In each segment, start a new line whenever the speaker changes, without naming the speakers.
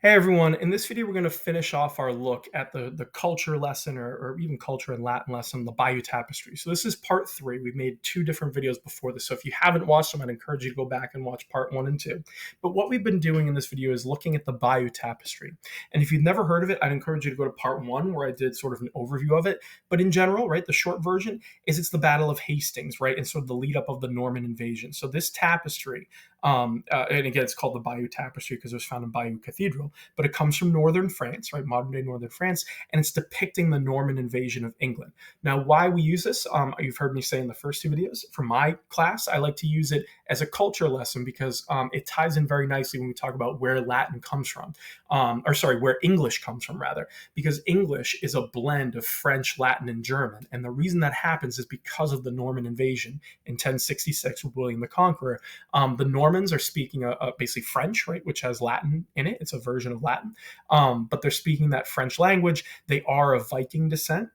Hey everyone, in this video we're going to finish off our look at the culture lesson or even culture and Latin lesson, the Bayeux Tapestry. So this is part 3. We've made 2 different videos before this. So if you haven't watched them, I'd encourage you to go back and watch part 1 and 2. But what we've been doing in this video is looking at the Bayeux Tapestry. And if you've never heard of it, I'd encourage you to go to part 1 where I did sort of an overview of it. But in general, right, the short version is it's the Battle of Hastings, right, and sort of the lead up of the Norman invasion. So this tapestry, and again, it's called the Bayeux Tapestry because it was found in Bayeux Cathedral, but it comes from northern France, right, modern day northern France, and it's depicting the Norman invasion of England. Now, why we use this, you've heard me say in the first 2 videos. For my class, I like to use it as a culture lesson because it ties in very nicely when we talk about where Latin comes from, where English comes from, rather, because English is a blend of French, Latin, and German. And the reason that happens is because of the Norman invasion in 1066 with William the Conqueror. The Normans are speaking basically French, right, which has Latin in it. It's a version of Latin, but they're speaking that French language. They are of Viking descent.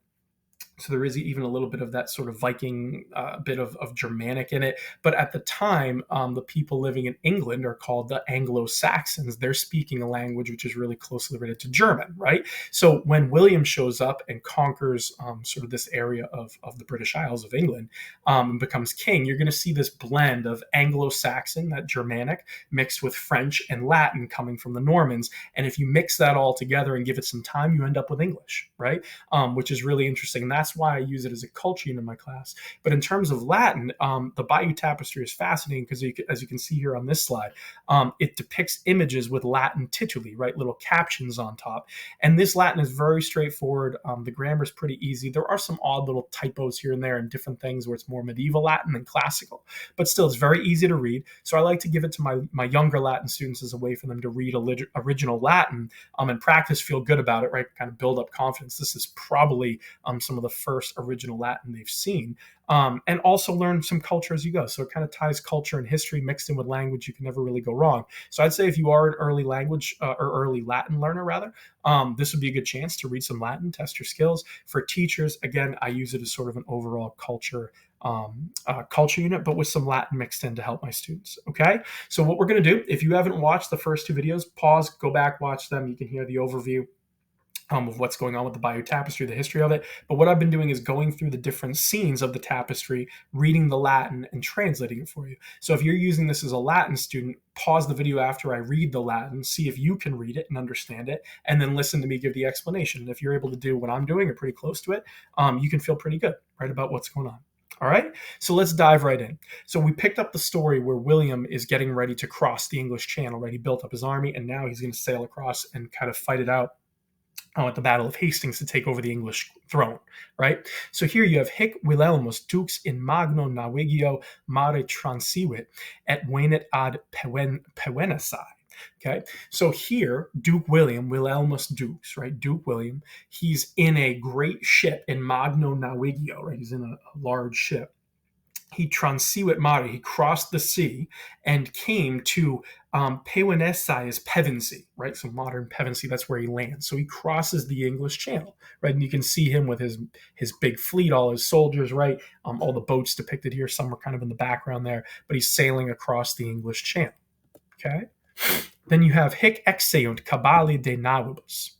So there is even a little bit of that sort of Viking bit of Germanic in it. But at the time, the people living in England are called the Anglo-Saxons. They're speaking a language which is really closely related to German, right? So when William shows up and conquers sort of this area of the British Isles of England and becomes king, you're going to see this blend of Anglo-Saxon, that Germanic, mixed with French and Latin coming from the Normans. And if you mix that all together and give it some time, you end up with English, right? Which is really interesting. And that's why I use it as a culture unit in my class. But in terms of Latin, the Bayeux Tapestry is fascinating because, as you can see here on this slide, it depicts images with Latin tituli, right, little captions on top. And this Latin is very straightforward. The grammar is pretty easy. There are some odd little typos here and there and different things where it's more medieval Latin than classical, but still it's very easy to read. So I like to give it to my younger Latin students as a way for them to read original Latin and practice, feel good about it, right, kind of build up confidence. This is probably some of the first original Latin they've seen, and also learn some culture as you go. So it kind of ties culture and history mixed in with language. You can never really go wrong. So I'd say if you are an early language or early Latin learner, rather, this would be a good chance to read some Latin, test your skills. For teachers, again, I use it as sort of an overall culture unit, but with some Latin mixed in to help my students. Okay, so what we're going to do, if you haven't watched the first 2 videos, pause, go back, watch them. You can hear the overview of what's going on with the Bayeux Tapestry, the history of it. But what I've been doing is going through the different scenes of the tapestry, reading the Latin, and translating it for you. So if you're using this as a Latin student, pause the video after I read the Latin, see if you can read it and understand it, and then listen to me give the explanation. And if you're able to do what I'm doing or pretty close to it, you can feel pretty good, right, about what's going on. All right, so let's dive right in. So we picked up the story where William is getting ready to cross the English Channel, right? He built up his army, and now he's going to sail across and kind of fight it out at the Battle of Hastings to take over the English throne, right? So here you have Hic Wilhelmus dux in magno navigio mare transiit et venet ad Pevenessae. Okay, so here, Duke William, Wilhelmus Dukes, right? Duke William, he's in a great ship in magno navigio, right? He's in a large ship. He transiit mare, he crossed the sea and came to Pevenessae is Pevensey, right? So modern Pevensey, that's where he lands. So he crosses the English Channel, right? And you can see him with his big fleet, all his soldiers, right? All the boats depicted here, some are kind of in the background there, but he's sailing across the English Channel, okay? Then you have Hic exeunt cavalli de navibus.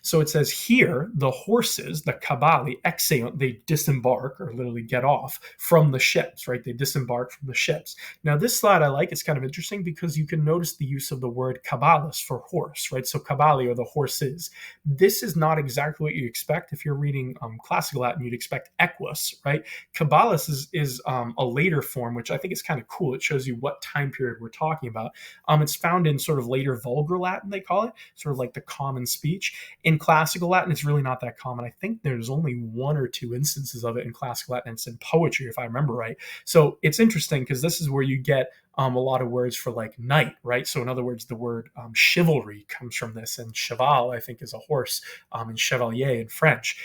So it says here, the horses, the cavalli, exeunt, they disembark or literally get off from the ships, right? They disembark from the ships. Now, this slide I like. It's kind of interesting because you can notice the use of the word cavalus for horse, right? So cavalli are the horses. This is not exactly what you expect. If you're reading classical Latin, you'd expect equus, right? Cavalus is a later form, which I think is kind of cool. It shows you what time period we're talking about. It's found in sort of later vulgar Latin, they call it, sort of like the common speech. In classical Latin, it's really not that common. I think there's only 1 or 2 instances of it in classical Latin. It's in poetry, if I remember right. So it's interesting because this is where you get a lot of words for like knight, right? So in other words, the word chivalry comes from this, and cheval, I think, is a horse, and chevalier in French.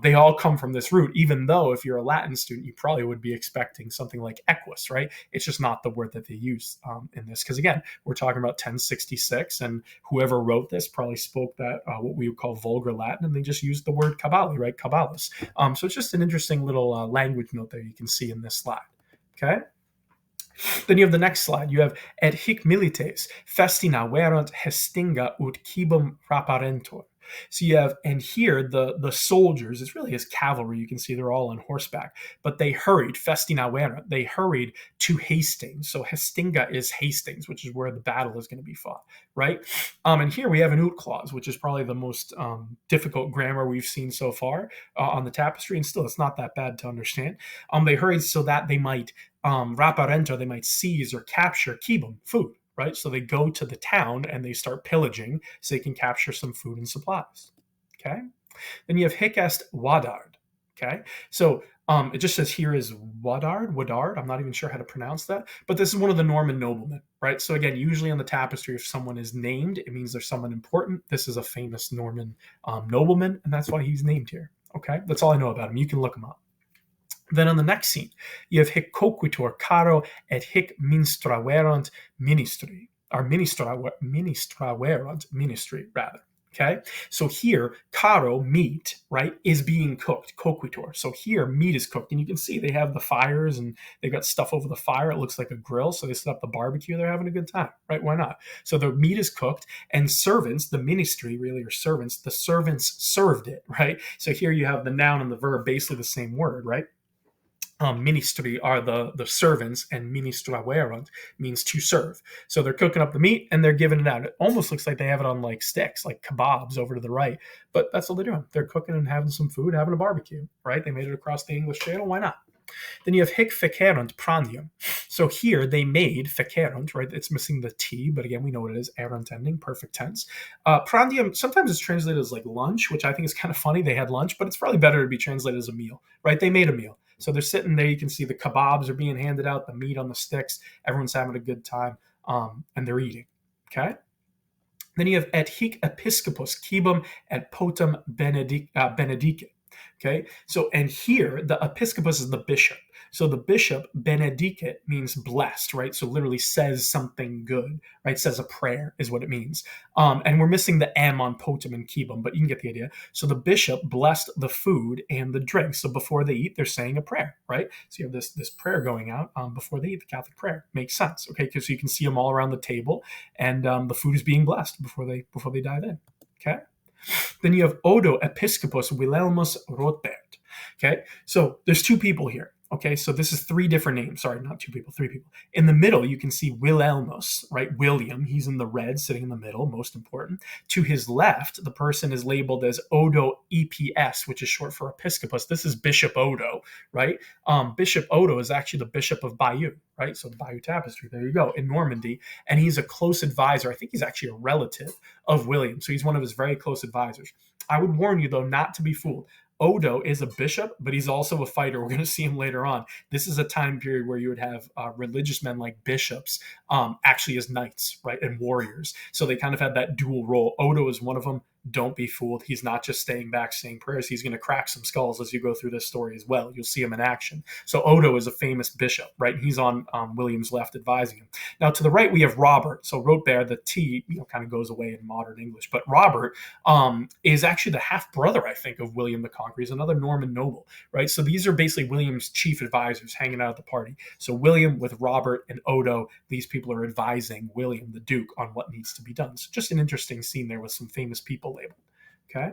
They all come from this root, even though if you're a Latin student, you probably would be expecting something like equus, right? It's just not the word that they use in this, because again, we're talking about 1066, and whoever wrote this probably spoke that what we would call vulgar Latin, and they just used the word cavalli, right? Cavalus. So it's just an interesting little language note there you can see in this slide, okay? Then you have the next slide. You have et hic milites festina verant Hestinga ut cibum raparentur. So you have, and here the soldiers, it's really his cavalry, you can see they're all on horseback, but they hurried, festina verant, they hurried to Hastings. So Hestinga is Hastings, which is where the battle is going to be fought, right? And here we have an ut clause, which is probably the most difficult grammar we've seen so far on the tapestry, and still it's not that bad to understand. They hurried so that they might raparento, they might seize or capture cibum, food, right? So they go to the town and they start pillaging so they can capture some food and supplies. Okay. Then you have hic est wadard. Okay. So it just says here is Wadard. I'm not even sure how to pronounce that, but this is one of the Norman noblemen, right? So again, usually on the tapestry, if someone is named, it means there's someone important. This is a famous Norman nobleman, and that's why he's named here. Okay. That's all I know about him. You can look him up. Then on the next scene, you have hic coquitur caro et hic ministraverant ministry, or ministraverant ministry, rather. Okay, so here, caro, meat, right, is being cooked, coquitur. So here, meat is cooked, and you can see they have the fires and they've got stuff over the fire. It looks like a grill, so they set up the barbecue. They're having a good time, right? Why not? So the meat is cooked, and servants, the ministry really are servants, the servants served it, right? So here you have the noun and the verb, basically the same word, right? Ministry are the servants, and ministraverant means to serve. So they're cooking up the meat and they're giving it out. It almost looks like they have it on like sticks, like kebabs over to the right. But that's what they're doing. They're cooking and having some food, having a barbecue, right? They made it across the English Channel. Why not? Then you have hic fecerunt prandium. So here they made fecerunt, right? It's missing the T, but again, we know what it is, erant ending, perfect tense. Prandium, sometimes it's translated as like lunch, which I think is kind of funny. They had lunch, but it's probably better to be translated as a meal, right? They made a meal. So they're sitting there. You can see the kebabs are being handed out, the meat on the sticks. Everyone's having a good time, and they're eating, okay? Then you have et hic episcopus cibum et potum benedicit. Okay, so and here the episcopus is the bishop. So the bishop benedicit means blessed, right? So literally says something good, right? Says a prayer is what it means. And we're missing the M on potum and cibum, but you can get the idea. So the bishop blessed the food and the drink. So before they eat, they're saying a prayer, right? So you have this prayer going out before they eat, the Catholic prayer. Makes sense, okay? Because you can see them all around the table, and the food is being blessed before they dive in, okay? Then you have Odo Episcopus Wilhelmus Rothbard. Okay, so there's two people here. Okay, so this is three different names. Sorry, not two people, three people. In the middle, you can see Wilhelmus, right? William, he's in the red, sitting in the middle, most important. To his left, the person is labeled as Odo EPS, which is short for Episcopus. This is Bishop Odo, right? Bishop Odo is actually the Bishop of Bayeux, right? So the Bayeux Tapestry, there you go, in Normandy. And he's a close advisor. I think he's actually a relative of William. So he's one of his very close advisors. I would warn you, though, not to be fooled. Odo is a bishop, but he's also a fighter. We're going to see him later on. This is a time period where you would have religious men like bishops actually as knights, right, and warriors. So they kind of had that dual role. Odo is one of them. Don't be fooled. He's not just staying back saying prayers. He's going to crack some skulls as you go through this story as well. You'll see him in action. So Odo is a famous bishop, right? He's on William's left advising him. Now to the right, we have Robert. So Rothbard, the T, kind of goes away in modern English. But Robert is actually the half-brother, I think, of William the Conqueror. He's another Norman noble, right? So these are basically William's chief advisors hanging out at the party. So William with Robert and Odo, these people are advising William, the Duke, on what needs to be done. So just an interesting scene there with some famous people labeled. Okay.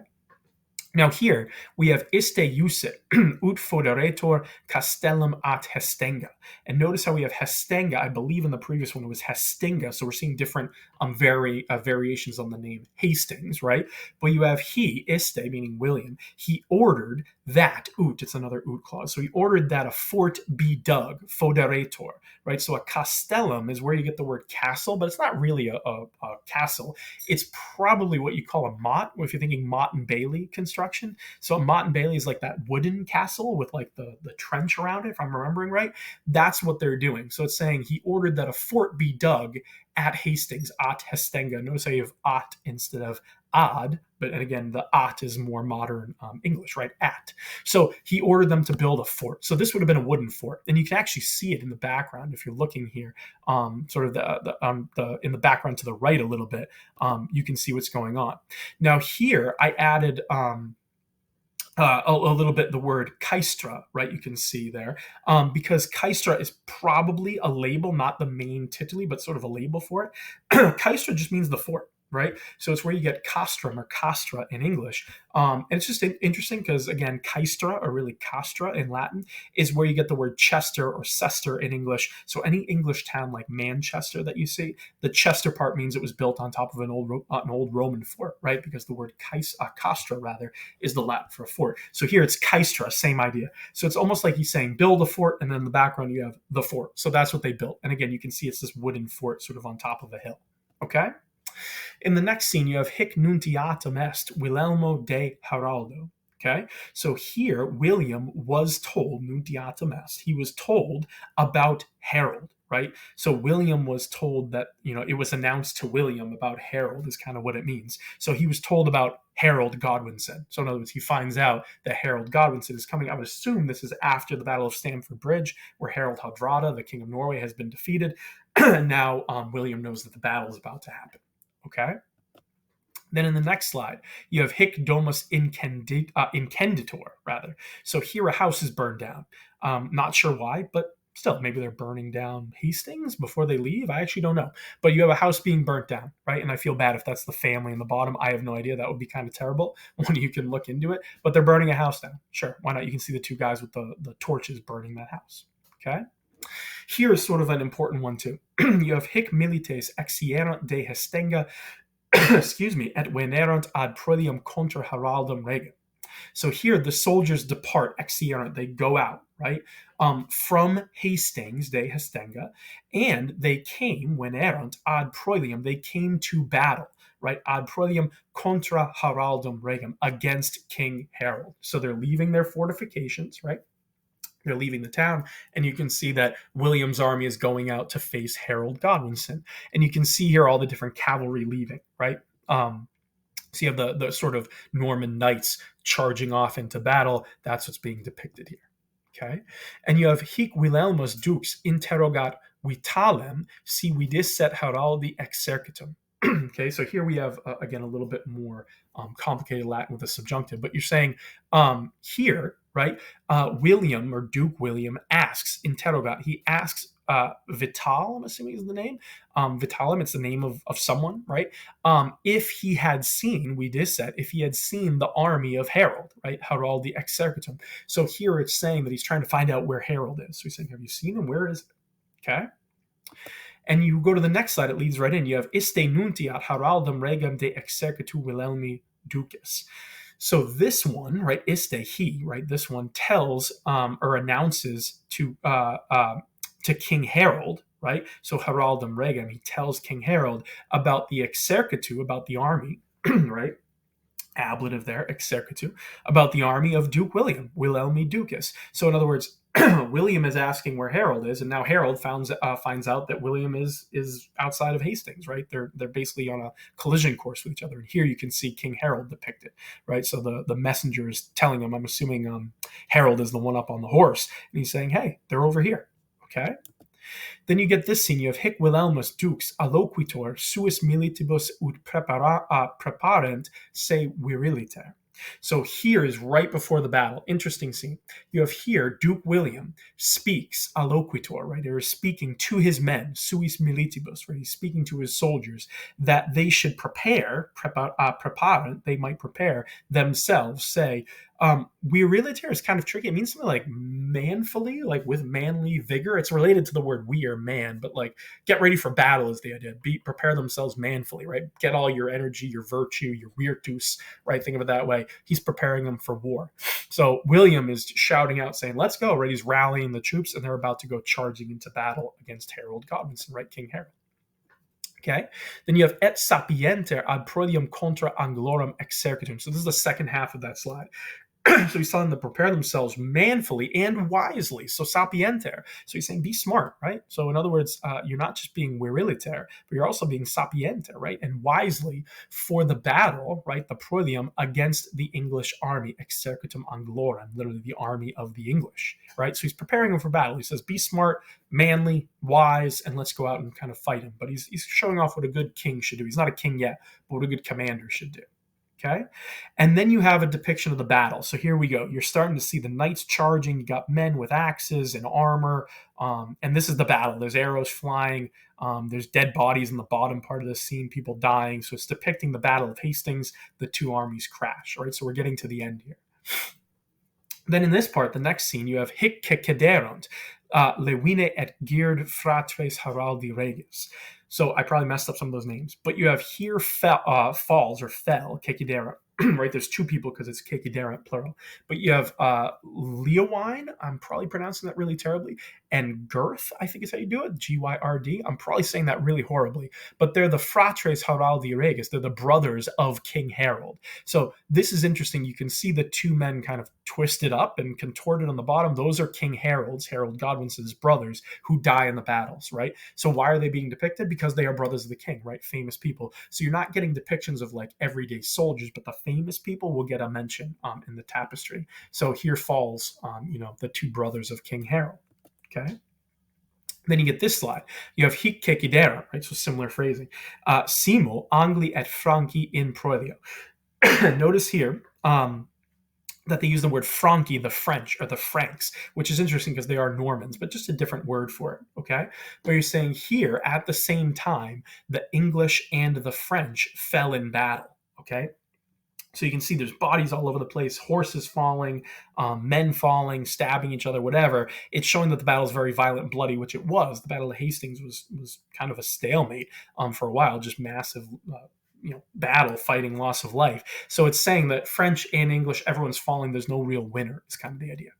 Now here we have iste usit ut foderetur castellum at Hestinga. And notice how we have Hestinga. I believe in the previous one it was Hestinga. So we're seeing different variations on the name Hastings, right? But you have he, iste, meaning William, he ordered that, ut, it's another ut clause. So he ordered that a fort be dug, foderetur, right? So a castellum is where you get the word castle, but it's not really a castle. It's probably what you call a motte, if you're thinking Motte and Bailey construction. So a Motte and Bailey is like that wooden castle with like the trench around it, if I'm remembering right. That's what they're doing. So it's saying he ordered that a fort be dug at Hastings, at Hestinga. Notice how you have at instead of ad, but and again, the at is more modern English, right? At. So he ordered them to build a fort. So this would have been a wooden fort, and you can actually see it in the background if you're looking here, sort of the in the background to the right a little bit. You can see what's going on. Now here, I added a little bit the word caestra, right? You can see there, because caestra is probably a label, not the main tituli, but sort of a label for it. Caestra just means the fort, right? So it's where you get castrum or castra in English. And it's just interesting because, again, caestra, or really castra in Latin, is where you get the word Chester or Cester in English. So any English town like Manchester that you see, the Chester part means it was built on top of an old Roman fort, right? Because the word castra, rather, is the Latin for a fort. So here it's caestra, same idea. So it's almost like he's saying build a fort, and then in the background you have the fort. So that's what they built. And again, you can see it's this wooden fort sort of on top of a hill. Okay? In the next scene, you have hic nuntiatum est Wilhelmo de Haraldo. Okay, so here William was told, nuntiatum est, he was told about Harold, right? So William was told that, it was announced to William about Harold, is kind of what it means. So he was told about Harold Godwinson. So in other words, he finds out that Harold Godwinson is coming. I would assume this is after the Battle of Stamford Bridge, where Harold Hardrada, the King of Norway, has been defeated. And now William knows that the battle is about to happen. Okay? Then in the next slide, you have hic domus incenditor, rather. So here a house is burned down. Not sure why, but still, maybe they're burning down Hastings before they leave. I actually don't know. But you have a house being burnt down, right? And I feel bad if that's the family in the bottom. I have no idea. That would be kind of terrible. One of you can look into it. But they're burning a house down. Sure, why not? You can see the two guys with the torches burning that house. Okay? Here is sort of an important one too. You have hic milites exierant de Hastenga, excuse me, et venerant ad prodium contra Haraldum regem. So here the soldiers depart, exierant, they go out, right, from Hastings, de Hastenga, and they came, venerant ad prodium, they came to battle, right, ad prodium contra Haraldum regem, against King Harold. So they're leaving their fortifications, right? They're leaving the town, and you can see that William's army is going out to face Harold Godwinson. And you can see here all the different cavalry leaving, right? So you have the sort of Norman knights charging off into battle. That's what's being depicted here. Okay? And you have hic Wilhelmus dux interrogat vitalem si vidisset Haraldi exercitum. Okay, so here we have, again, a little bit more complicated Latin with a subjunctive, but you're saying here, right, William, or Duke William, asks, interrogat, he asks Vital, I'm assuming is the name, Vitalem, it's the name of someone, right, if he had seen, if he had seen the army of Harold, right, Haraldi exercitum. So here it's saying that he's trying to find out where Harold is. So he's saying, have you seen him? Where is it? Okay. And you go to the next slide, it leads right in. You have iste nuntiat Haraldum regem de exercitu Wilhelmi ducis. So this one, right, iste, he, right, this one tells or announces to King Harold, right? So Haraldum regem, he tells King Harold about the exercitu, about the army, right? Ablative there, exercitu, about the army of Duke William, Wilhelmi ducis. So in other words, William is asking where Harold is, and now Harold finds out that William is outside of Hastings, right? They're basically on a collision course with each other. And here you can see King Harold depicted, right? So the messenger is telling him, I'm assuming Harold is the one up on the horse, and he's saying, hey, they're over here, okay? Then you get this scene. You have hic Wilhelmus dux alloquitor suis militibus ut preparent se viriliter. So here is right before the battle. Interesting scene. You have here Duke William speaks alloquitor, right? They're speaking to his men, suis militibus, right? He's speaking to his soldiers that they should prepare, preparent, they might prepare themselves, say, viriliter is kind of tricky. It means something like manfully, like with manly vigor. It's related to the word we or man, but like get ready for battle is the idea. Prepare themselves manfully, right? Get all your energy, your virtue, your virtus, right? Think of it that way. He's preparing them for war. So William is shouting out saying, let's go, right? He's rallying the troops, and they're about to go charging into battle against Harold Godwinson, right? King Harold. Okay, then you have et sapienter ad prodium contra Anglorum exercitum. So this is the second half of that slide. So he's telling them to prepare themselves manfully and wisely. So sapienter. So he's saying be smart, right? So in other words, you're not just being viriliter, but you're also being sapienter, right? And wisely for the battle, right? The prodium against the English army, exercitum Anglorum, literally the army of the English, right? So he's preparing them for battle. He says, be smart, manly, wise, and let's go out and kind of fight him. But he's showing off what a good king should do. He's not a king yet, but what a good commander should do. Okay. And then you have a depiction of the battle. So here we go. You're starting to see the knights charging. You got men with axes and armor. And this is the battle. There's arrows flying. There's dead bodies in the bottom part of the scene, people dying. So it's depicting the Battle of Hastings. The two armies crash, right? So we're getting to the end here. Then in this part, the next scene, you have hic cederunt, levine et gird fratres Haraldi regis. So I probably messed up some of those names, but you have here falls or fell, ceciderunt, right? There's two people because it's ceciderunt plural. But you have Leowine, I'm probably pronouncing that really terribly, and Girth, I think is how you do it, Gyrd. I'm probably saying that really horribly, but they're the fratres Haraldi regis. They're the brothers of King Harold. So this is interesting. You can see the two men kind of twisted up and contorted on the bottom. Those are King Harold's, Harold Godwinson's brothers, who die in the battles, right? So why are they being depicted? Because they are brothers of the king, right? Famous people. So you're not getting depictions of like everyday soldiers, but the famous people will get a mention in the tapestry. So here falls, the two brothers of King Harold. Okay. Then you get this slide. You have hic ceciderunt, right? So similar phrasing. Simo Angli et Franci in proelio. Notice here that they use the word Franci, the French, or the Franks, which is interesting because they are Normans, but just a different word for it, okay? But you're saying here, at the same time, the English and the French fell in battle, okay? So you can see there's bodies all over the place, horses falling, men falling, stabbing each other, whatever. It's showing that the battle is very violent and bloody, which it was. The Battle of Hastings was kind of a stalemate for a while, just massive battle, fighting, loss of life. So it's saying that French and English, everyone's falling. There's no real winner. Is kind of the idea.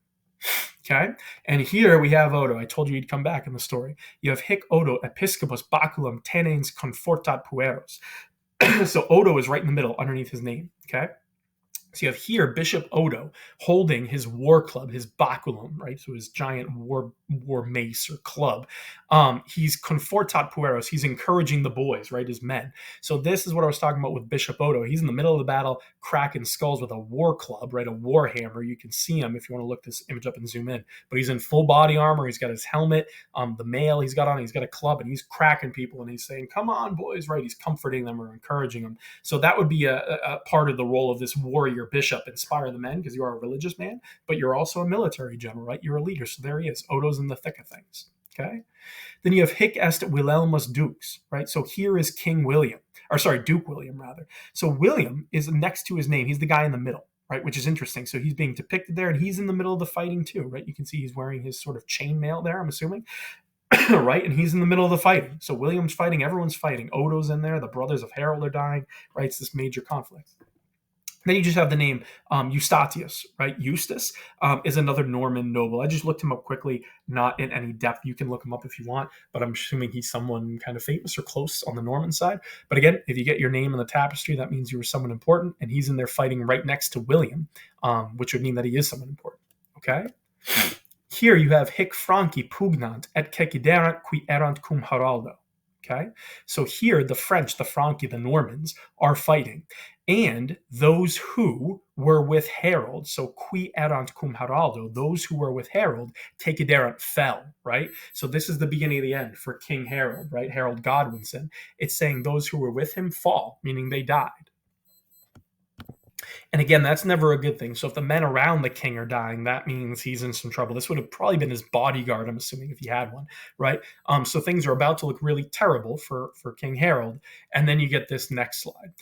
Okay, and here we have Odo. I told you he'd come back in the story. You have hic Odo episcopus baculum tenens confortat pueros. So Odo is right in the middle underneath his name. Okay. So you have here Bishop Odo holding his war club, his baculum, right? So his giant war mace or club. He's confortat pueros. He's encouraging the boys, right? His men. So this is what I was talking about with Bishop Odo. He's in the middle of the battle, cracking skulls with a war club, right? A war hammer. You can see him if you want to look this image up and zoom in. But he's in full body armor. He's got his helmet, the mail he's got on. He's got a club, and he's cracking people, and he's saying, "Come on, boys!" Right? He's comforting them or encouraging them. So that would be a part of the role of this warrior bishop, inspire the men because you are a religious man, but you're also a military general, right? You're a leader. So there he is. Odo's in the thick of things. Okay. Then you have hic est Wilhelmus Dux, right? So here is King William, or sorry, Duke William rather. So William is next to his name. He's the guy in the middle, right? Which is interesting. So he's being depicted there, and he's in the middle of the fighting too, right? You can see he's wearing his sort of chainmail there, I'm assuming. Right? And he's in the middle of the fighting. So William's fighting, everyone's fighting. Odo's in there, the brothers of Harold are dying, right? It's this major conflict. Then you just have the name Eustatius, right? Eustace is another Norman noble. I just looked him up quickly, not in any depth. You can look him up if you want, but I'm assuming he's someone kind of famous or close on the Norman side. But again, if you get your name in the tapestry, that means you were someone important, and he's in there fighting right next to William, which would mean that he is someone important, okay? Here you have hic Franci pugnant et ceciderunt qui erant cum Haraldo. Okay, so here the French, the Franci, the Normans are fighting, and those who were with Harold, so qui erant cum Haraldo, those who were with Harold, ceciderunt fell, right? So this is the beginning of the end for King Harold, right? Harold Godwinson. It's saying those who were with him fall, meaning they died. And again, that's never a good thing. So if the men around the king are dying, that means he's in some trouble. This would have probably been his bodyguard, I'm assuming, if he had one, right? So things are about to look really terrible for King Harold. And then you get this next slide.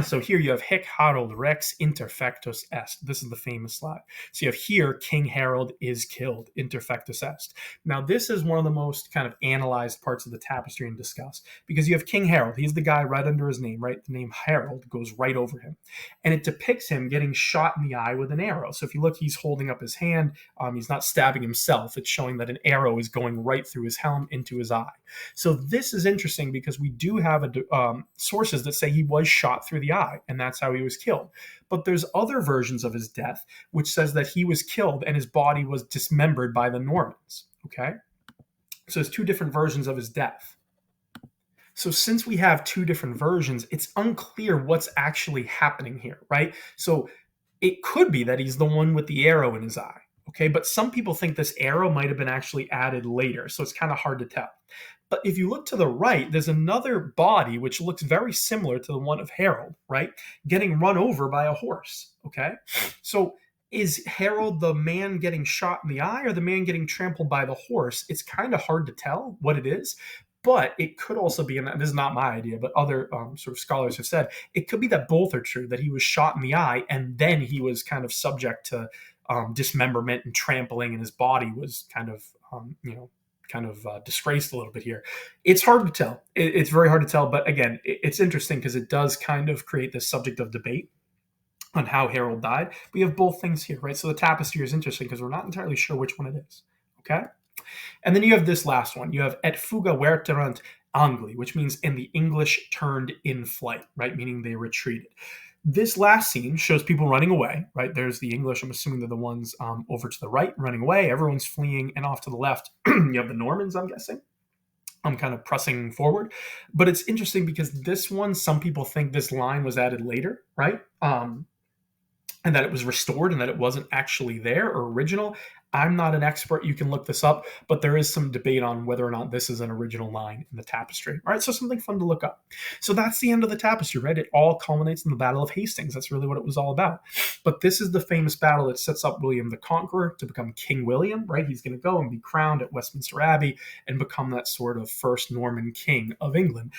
So here you have hic Harold rex interfectus est. This is the famous slide. So you have here King Harold is killed, interfectus est. Now this is one of the most kind of analyzed parts of the tapestry and discussed, because you have King Harold. He's the guy right under his name, right? The name Harold goes right over him. And it depicts him getting shot in the eye with an arrow. So if you look, he's holding up his hand. He's not stabbing himself. It's showing that an arrow is going right through his helm into his eye. So this is interesting because we do have sources that say he was shot through the eye, and that's how he was killed. But there's other versions of his death which says that he was killed and his body was dismembered by the Normans. Okay, so there's two different versions of his death. So since we have two different versions, it's unclear what's actually happening here, right? So it could be that he's the one with the arrow in his eye. Okay, but some people think this arrow might have been actually added later, so it's kind of hard to tell. But if you look to the right, there's another body which looks very similar to the one of Harold, right? Getting run over by a horse. Okay, so is Harold the man getting shot in the eye or the man getting trampled by the horse? It's kind of hard to tell what it is. But it could also be, and this is not my idea, but other sort of scholars have said, it could be that both are true, that he was shot in the eye and then he was kind of subject to dismemberment and trampling, and his body was kind of, disgraced a little bit here. It's hard to tell. It's very hard to tell. But again, it's interesting because it does kind of create this subject of debate on how Harold died. We have both things here, right? So the tapestry is interesting because we're not entirely sure which one it is. Okay. And then you have this last one. You have et fuga verterant Angli, which means and the English turned in flight, right? Meaning they retreated. This last scene shows people running away, right? There's the English. I'm assuming they're the ones over to the right running away. Everyone's fleeing. And off to the left, you have the Normans, I'm guessing. I'm kind of pressing forward. But it's interesting because this one, some people think this line was added later, right? And that it was restored and that it wasn't actually there or original. I'm not an expert. You can look this up, but there is some debate on whether or not this is an original line in the tapestry. All right, so something fun to look up. So that's the end of the tapestry, right? It all culminates in the Battle of Hastings. That's really what it was all about. But this is the famous battle that sets up William the Conqueror to become King William, right? He's going to go and be crowned at Westminster Abbey and become that sort of first Norman king of England.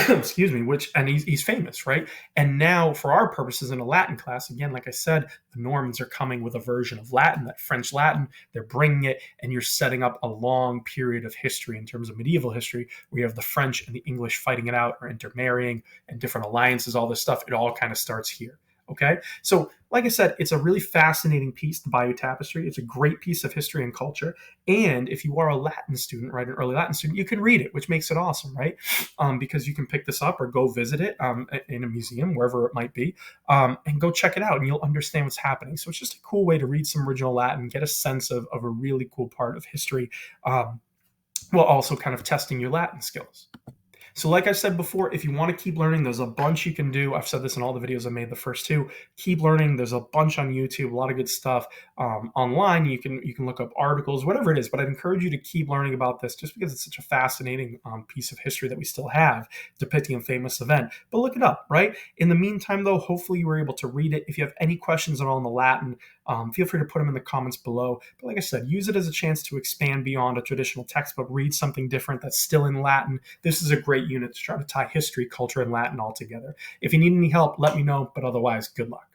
Excuse me, and he's famous, right? And now for our purposes in a Latin class, again, like I said, the Normans are coming with a version of Latin, that French Latin, they're bringing it, and you're setting up a long period of history in terms of medieval history, where you have the French and the English fighting it out or intermarrying and different alliances, all this stuff. It all kind of starts here. Okay, so like I said, it's a really fascinating piece, the Bayeux Tapestry. It's a great piece of history and culture. And if you are a Latin student, right, an early Latin student, you can read it, which makes it awesome, right? Because you can pick this up or go visit it in a museum, wherever it might be, and go check it out, and you'll understand what's happening. So it's just a cool way to read some original Latin, get a sense of a really cool part of history, while also kind of testing your Latin skills. So like I said before, if you want to keep learning, there's a bunch you can do. I've said this in all the videos I made, the first two. Keep learning. There's a bunch on YouTube, a lot of good stuff online. You can look up articles, whatever it is. But I'd encourage you to keep learning about this just because it's such a fascinating piece of history that we still have depicting a famous event. But look it up, right? In the meantime, though, hopefully you were able to read it. If you have any questions at all on the Latin, feel free to put them in the comments below. But like I said, use it as a chance to expand beyond a traditional textbook, read something different that's still in Latin. This is a great unit to try to tie history, culture, and Latin all together. If you need any help, let me know, but otherwise, good luck.